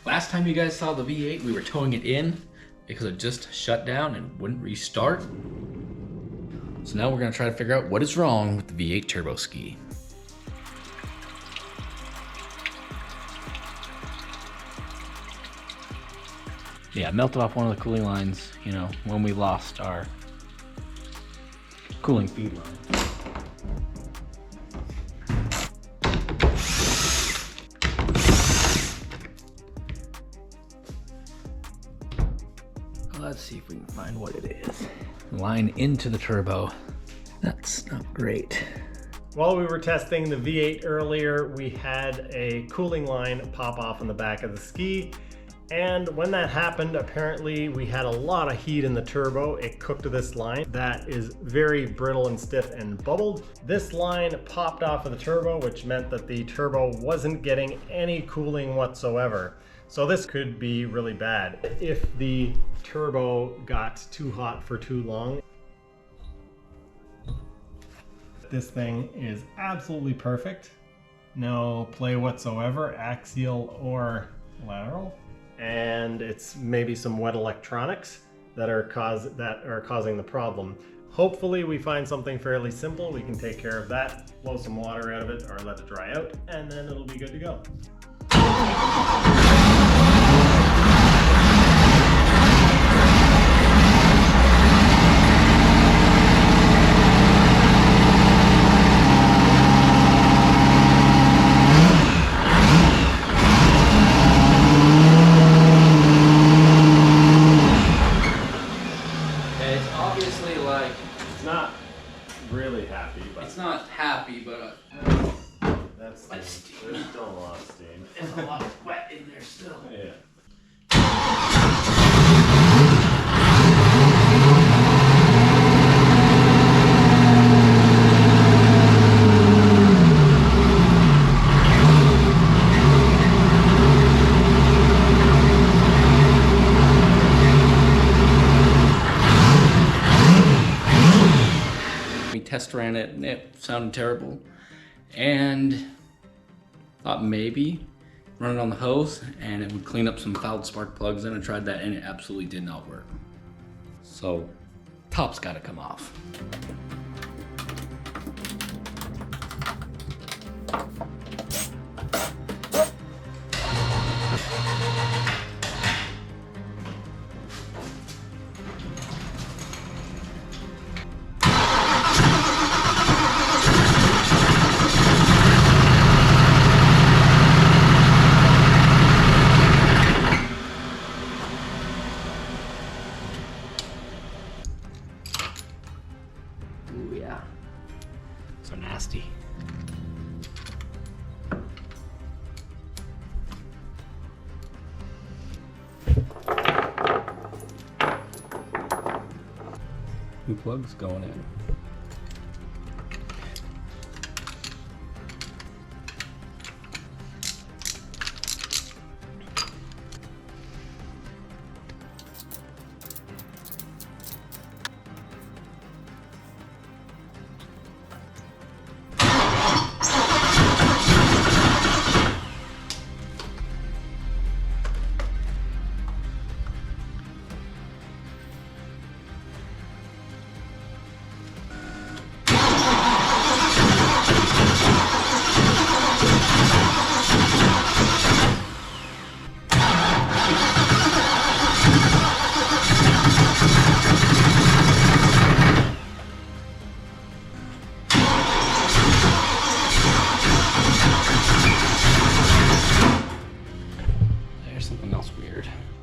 Last time you guys saw the V8, we were towing it in because it just shut down and wouldn't restart. So now we're gonna try to figure out what is wrong with the V8 turbo ski. Yeah, melted off one of the cooling lines, you know, when we lost our cooling feed line. Let's see if we can find what it is. Line into the turbo. That's not great. While we were testing the V8 earlier, we had a cooling line pop off on the back of the ski. And when that happened, apparently we had a lot of heat in the turbo. It cooked this line that is very brittle and stiff and bubbled. This line popped off of the turbo, which meant that the turbo wasn't getting any cooling whatsoever. So this could be really bad if the turbo got too hot for too long. This thing is absolutely perfect. No play whatsoever, axial or lateral. And it's maybe some wet electronics that are causing the problem. Hopefully we find something fairly simple. We can take care of that, blow some water out of it or let it dry out, and then it'll be good to go. It's not happy, but that's steam. There's still a lot of steam. There's a lot of wet in there still. Yeah. Test ran it and it sounded terrible, and thought maybe run it on the hose and it would clean up some fouled spark plugs. Then I tried that and it absolutely did not work. So top's got to come off. So nasty. New plugs going in.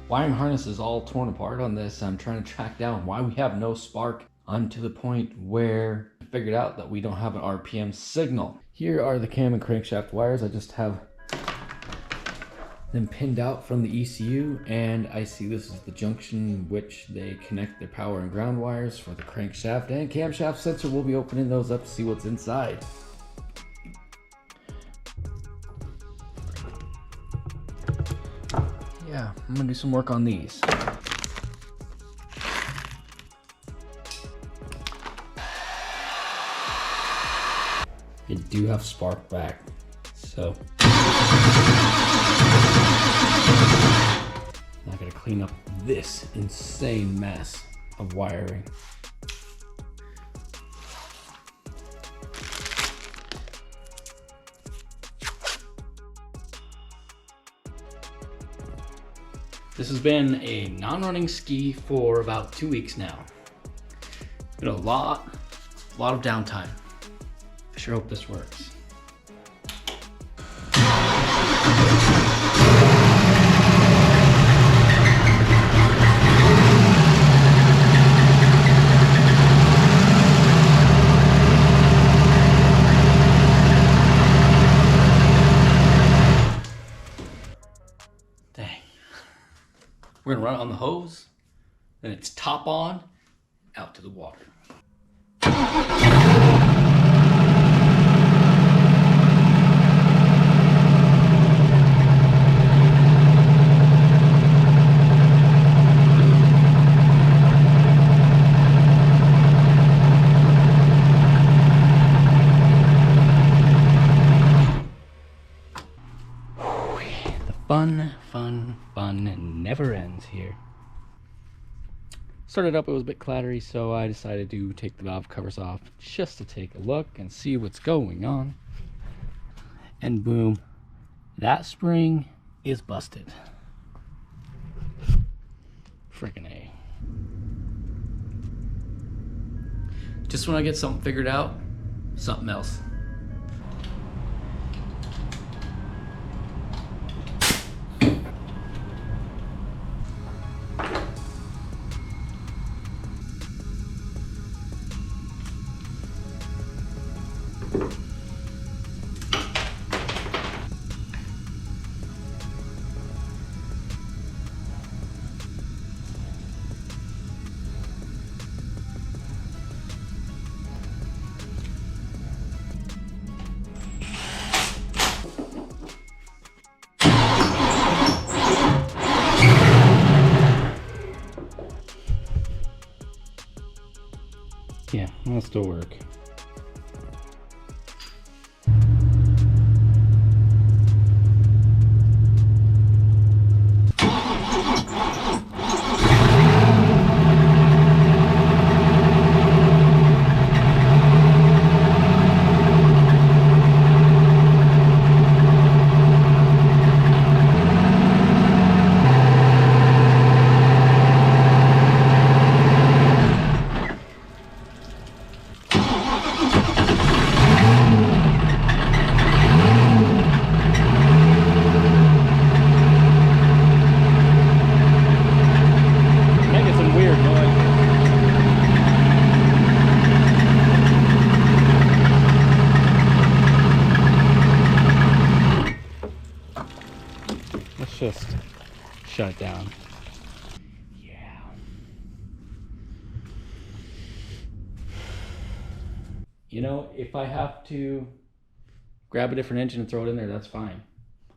Wiring harness is all torn apart on this. I'm trying to track down why we have no spark. I'm to the point where I figured out that we don't have an RPM signal. Here are the cam and crankshaft wires. I just have them pinned out from the ECU, and I see this is the junction which they connect their power and ground wires for the crankshaft and camshaft sensor. We'll be opening those up to see what's inside. Yeah, I'm gonna do some work on these. You do have spark back, so. clean up this insane mess of wiring. This has been a non-running ski for about 2 weeks now. Been a lot of downtime. I sure hope this works. Dang. We're gonna run it on the hose, then it's top on, out to the water. Fun never ends here. Started up, it was a bit clattery, so I decided to take the valve covers off just to take a look and see what's going on. And boom, that spring is busted. Frickin' A. Just when I get something figured out, something else. Yeah, that'll still work. Let's just shut it down. Yeah. You know, if I have to grab a different engine and throw it in there, that's fine.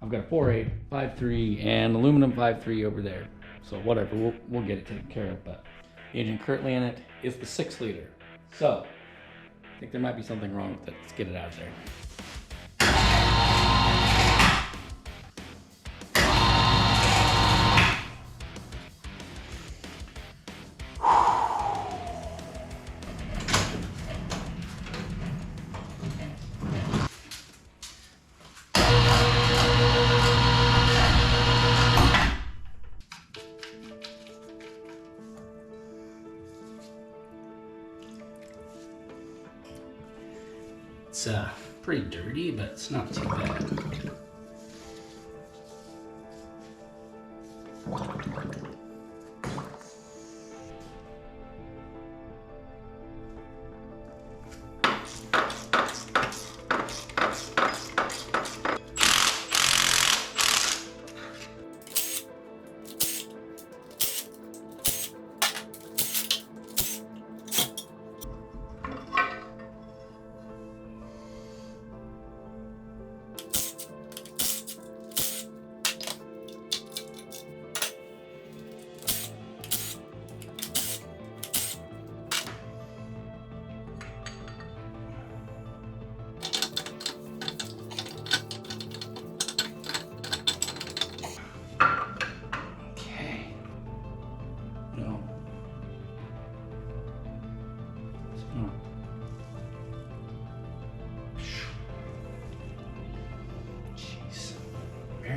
I've got a 4.8, 5.3, and aluminum 5.3 over there. So whatever, we'll get it taken care of. But the engine currently in it is the 6-liter. So I think there might be something wrong with it. Let's get it out of there. It's pretty dirty, but it's not too bad.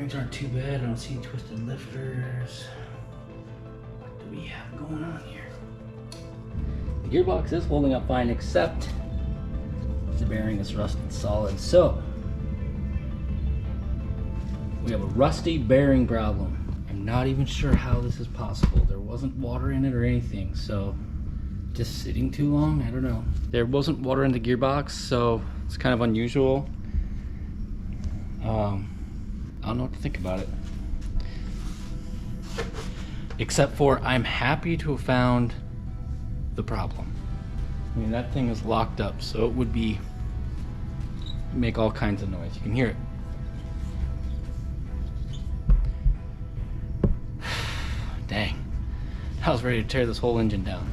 bearings aren't too bad. I don't see twisted lifters. What do we have going on here? The gearbox is holding up fine, except the bearing is rusted solid. So we have a rusty bearing problem. I'm not even sure how this is possible. There wasn't water in it or anything, so just sitting too long? I don't know. There wasn't water in the gearbox, so it's kind of unusual. I don't know what to think about it. Except for I'm happy to have found the problem. I mean, that thing is locked up, so it would make all kinds of noise. You can hear it. Dang. I was ready to tear this whole engine down.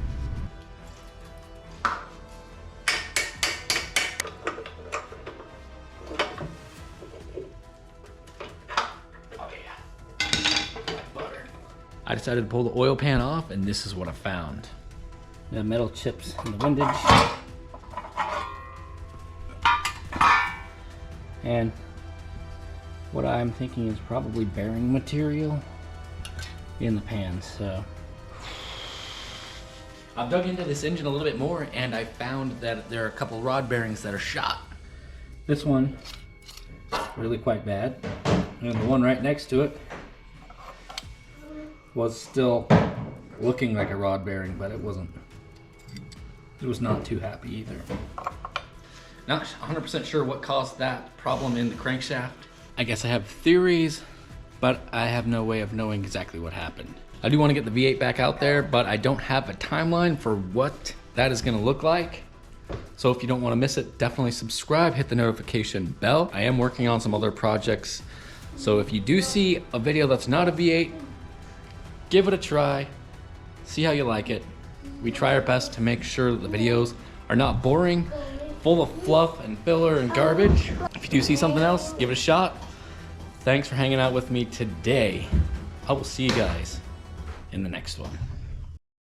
I decided to pull the oil pan off, and this is what I found. The metal chips in the windage. And what I'm thinking is probably bearing material in the pan. So I've dug into this engine a little bit more, and I found that there are a couple rod bearings that are shot. This one, really quite bad. And the one right next to it was still looking like a rod bearing, but it wasn't. It was not too happy either. Not 100% sure what caused that problem in the crankshaft. I guess I have theories, but I have no way of knowing exactly what happened. I do want to get the V8 back out there, but I don't have a timeline for what that is going to look like. So if you don't want to miss it, definitely subscribe, hit the notification bell. I am working on some other projects. So if you do see a video that's not a V8, give it a try, see how you like it. We try our best to make sure that the videos are not boring, full of fluff and filler and garbage. If you do see something else, give it a shot. Thanks for hanging out with me today. I will see you guys in the next one.